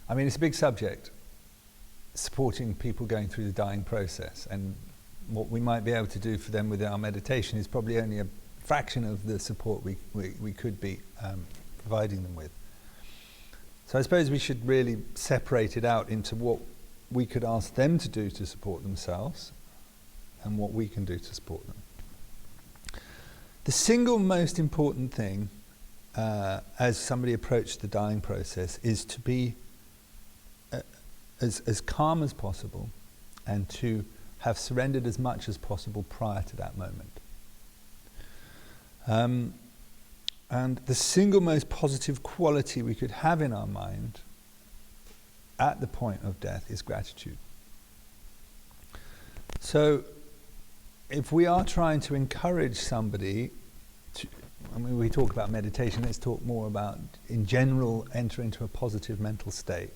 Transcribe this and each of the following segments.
I mean, it's a big subject, supporting people going through the dying process, and what we might be able to do for them with our meditation is probably only a fraction of the support we could be providing them with. So I suppose we should really separate it out into what we could ask them to do to support themselves and what we can do to support them. The single most important thing as somebody approaches the dying process is to be as calm as possible and to have surrendered as much as possible prior to that moment. And the single most positive quality we could have in our mind at the point of death is gratitude. So if we are trying to encourage somebody to, I mean, we talk about meditation, let's talk more about, in general, enter into a positive mental state.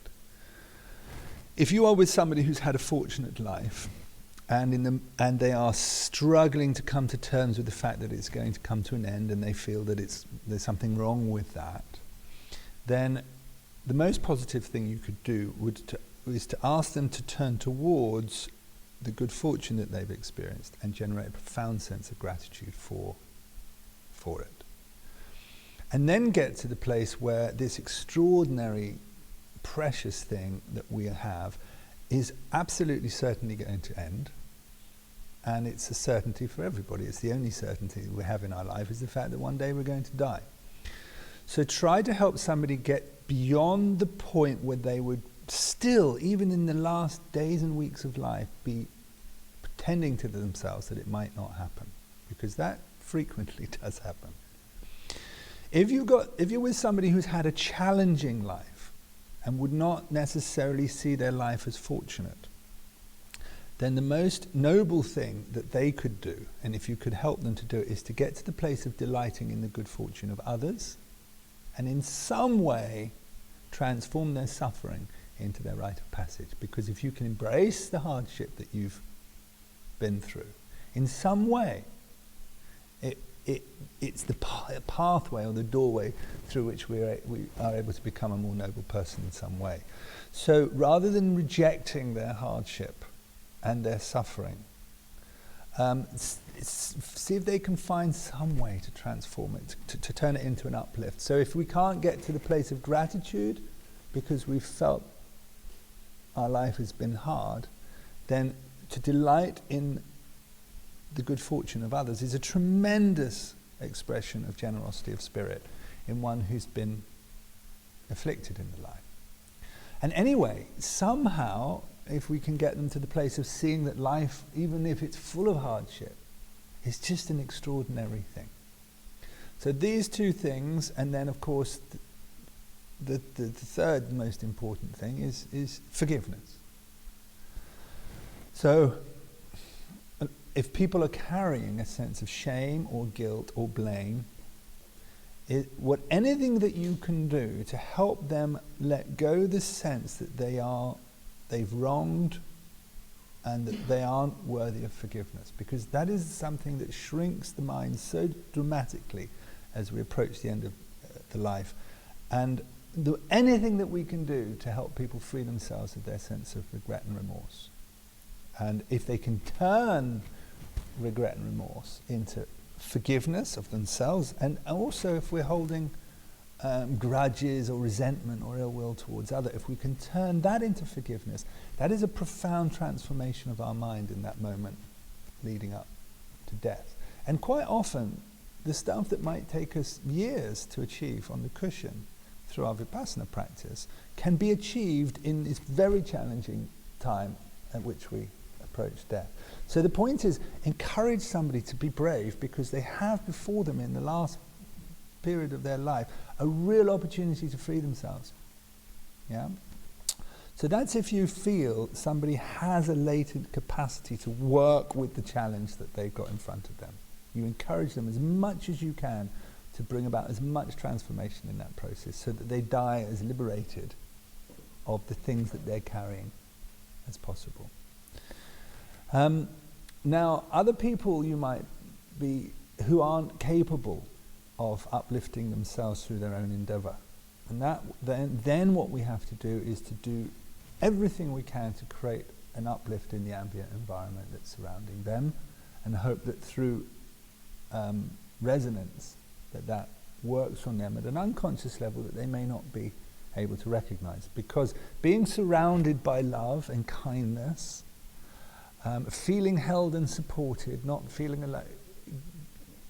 If you are with somebody who's had a fortunate life, and they are struggling to come to terms with the fact that it's going to come to an end, and they feel that there's something wrong with that, then the most positive thing you could do is to ask them to turn towards the good fortune that they've experienced and generate a profound sense of gratitude for it. And then get to the place where this extraordinary, precious thing that we have is absolutely certainly going to end. And it's a certainty for everybody. It's the only certainty we have in our life, is the fact that one day we're going to die. So try to help somebody get beyond the point where they would still, even in the last days and weeks of life, be pretending to themselves that it might not happen, because that frequently does happen. If you're with somebody who's had a challenging life and would not necessarily see their life as fortunate, then the most noble thing that they could do, and if you could help them to do it, is to get to the place of delighting in the good fortune of others, and in some way transform their suffering into their rite of passage. Because if you can embrace the hardship that you've been through, in some way, it's the pathway or the doorway through which we are able to become a more noble person in some way. So rather than rejecting their hardship and their suffering, see if they can find some way to transform it, to turn it into an uplift. So if we can't get to the place of gratitude because we've felt our life has been hard, then to delight in the good fortune of others is a tremendous expression of generosity of spirit in one who's been afflicted in the life. And anyway, somehow, if we can get them to the place of seeing that life, even if it's full of hardship, is just an extraordinary thing. So these two things, and then of course the third most important thing is forgiveness. So if people are carrying a sense of shame or guilt or blame, anything that you can do to help them let go the sense that they've wronged and that they aren't worthy of forgiveness, because that is something that shrinks the mind so dramatically as we approach the end of the life. And anything that we can do to help people free themselves of their sense of regret and remorse. And if they can turn regret and remorse into forgiveness of themselves, and also if we're holding grudges or resentment or ill will towards others, if we can turn that into forgiveness, that is a profound transformation of our mind in that moment leading up to death. And quite often, the stuff that might take us years to achieve on the cushion through our Vipassana practice can be achieved in this very challenging time at which we approach death. So the point is, encourage somebody to be brave, because they have before them in the last period of their life a real opportunity to free themselves. Yeah? So that's if you feel somebody has a latent capacity to work with the challenge that they've got in front of them. You encourage them as much as you can to bring about as much transformation in that process, so that they die as liberated of the things that they're carrying as possible. Now, other people you might be who aren't capable of uplifting themselves through their own endeavour, And then what we have to do is to do everything we can to create an uplift in the ambient environment that's surrounding them, and hope that through resonance that works on them at an unconscious level that they may not be able to recognize. Because being surrounded by love and kindness, feeling held and supported, not feeling alone,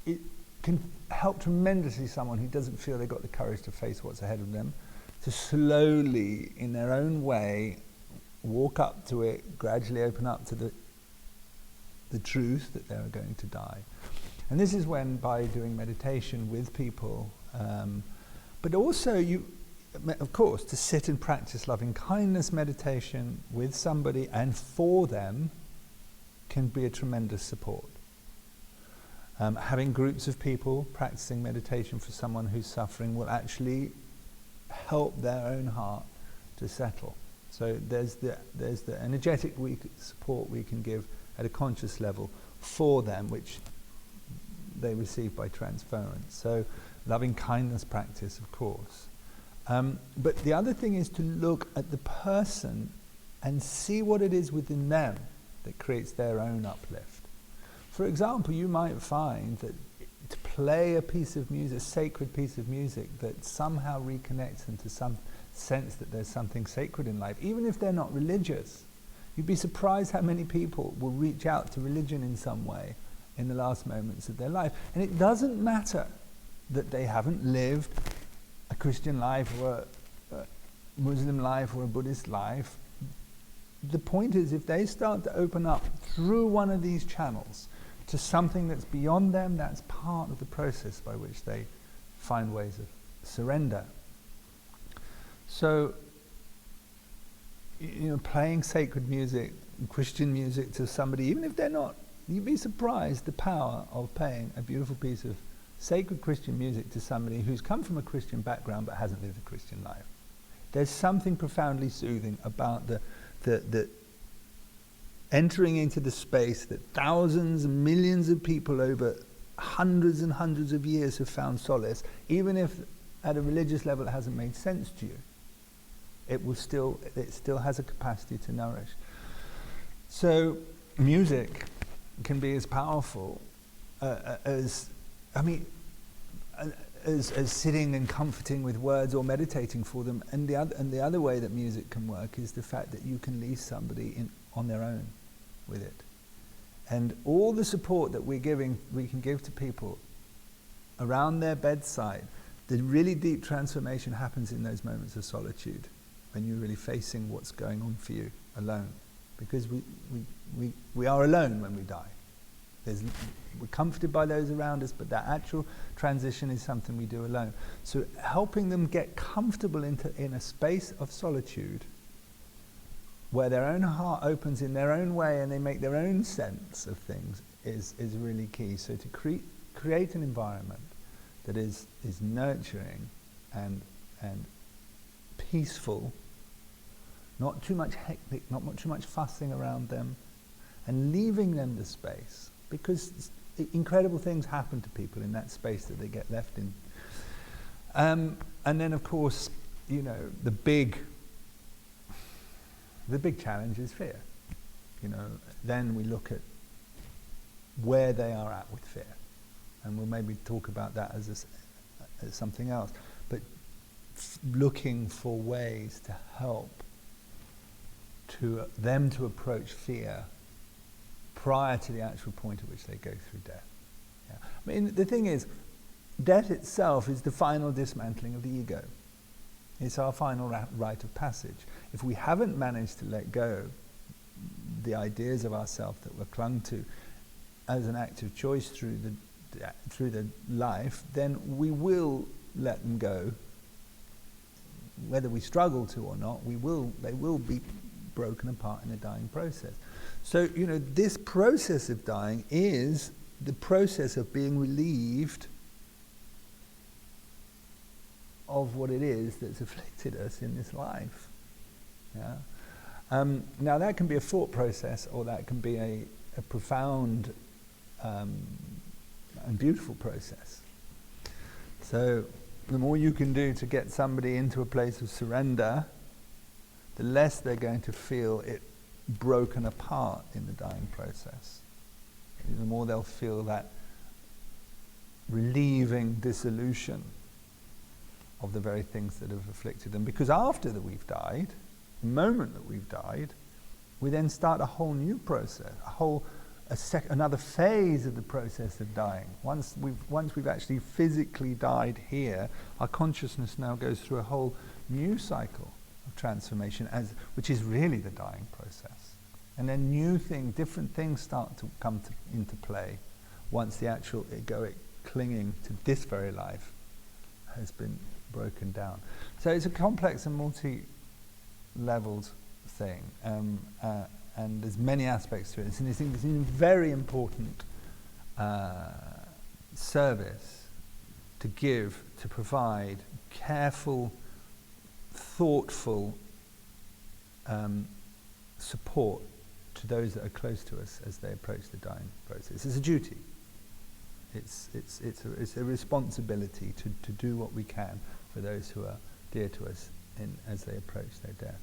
it can help tremendously someone who doesn't feel they've got the courage to face what's ahead of them, to slowly, in their own way, walk up to it, gradually open up to the truth that they're going to die. And this is when, by doing meditation with people, but also of course, to sit and practice loving kindness meditation with somebody and for them can be a tremendous support. Having groups of people practicing meditation for someone who's suffering will actually help their own heart to settle. So there's the energetic support we can give at a conscious level for them, which they receive by transference. So loving kindness practice, of course. But the other thing is to look at the person and see what it is within them that creates their own uplift. For example, you might find that to play a piece of music, a sacred piece of music that somehow reconnects them to some sense that there's something sacred in life, even if they're not religious. You'd be surprised how many people will reach out to religion in some way in the last moments of their life. And it doesn't matter that they haven't lived a Christian life or a Muslim life or a Buddhist life. The point is, if they start to open up through one of these channels to something that's beyond them, that's part of the process by which they find ways of surrender. So, playing sacred music, Christian music to somebody, even if they're not, you'd be surprised the power of playing a beautiful piece of sacred Christian music to somebody who's come from a Christian background but hasn't lived a Christian life. There's something profoundly soothing about the entering into the space that thousands and millions of people over hundreds and hundreds of years have found solace, even if at a religious level it hasn't made sense to you. It still has a capacity to nourish. So music can be as powerful as sitting and comforting with words or meditating for them. And the other way that music can work is the fact that you can leave somebody on their own with it. And all the support that we can give to people around their bedside, the really deep transformation happens in those moments of solitude, when you're really facing what's going on for you alone. Because we are alone when we die. We're comforted by those around us, but that actual transition is something we do alone. So helping them get comfortable in a space of solitude where their own heart opens in their own way and they make their own sense of things is really key. So to create an environment that is nurturing and peaceful, not too much hectic, not too much fussing around them, and leaving them the space, because incredible things happen to people in that space that they get left in. And then, of course, the big challenge is fear. Then we look at where they are at with fear, and we'll maybe talk about that as something else. But looking for ways to help them to approach fear prior to the actual point at which they go through death. Yeah. I mean, the thing is, death itself is the final dismantling of the ego. It's our final rite of passage. If we haven't managed to let go the ideas of ourselves that we're clung to as an active choice through the life, then we will let them go. Whether we struggle to or not, they will be broken apart in a dying process. So, this process of dying is the process of being relieved of what it is that's afflicted us in this life. Yeah? Now that can be a thought process, or that can be a profound and beautiful process. So the more you can do to get somebody into a place of surrender, the less they're going to feel it broken apart in the dying process. The more they'll feel that relieving dissolution of the very things that have afflicted them. Because after that we've died, the moment that we've died, we then start a whole new process, another phase of the process of dying. Once we've actually physically died here, our consciousness now goes through a whole new cycle of transformation, which is really the dying process. And then different things start to come into play once the actual egoic clinging to this very life has been broken down. So it's a complex and multi-leveled thing. And there's many aspects to it. It's a very important service to provide careful, thoughtful support to those that are close to us as they approach the dying process. It's a duty. It's a responsibility to do what we can for those who are dear to us as they approach their death.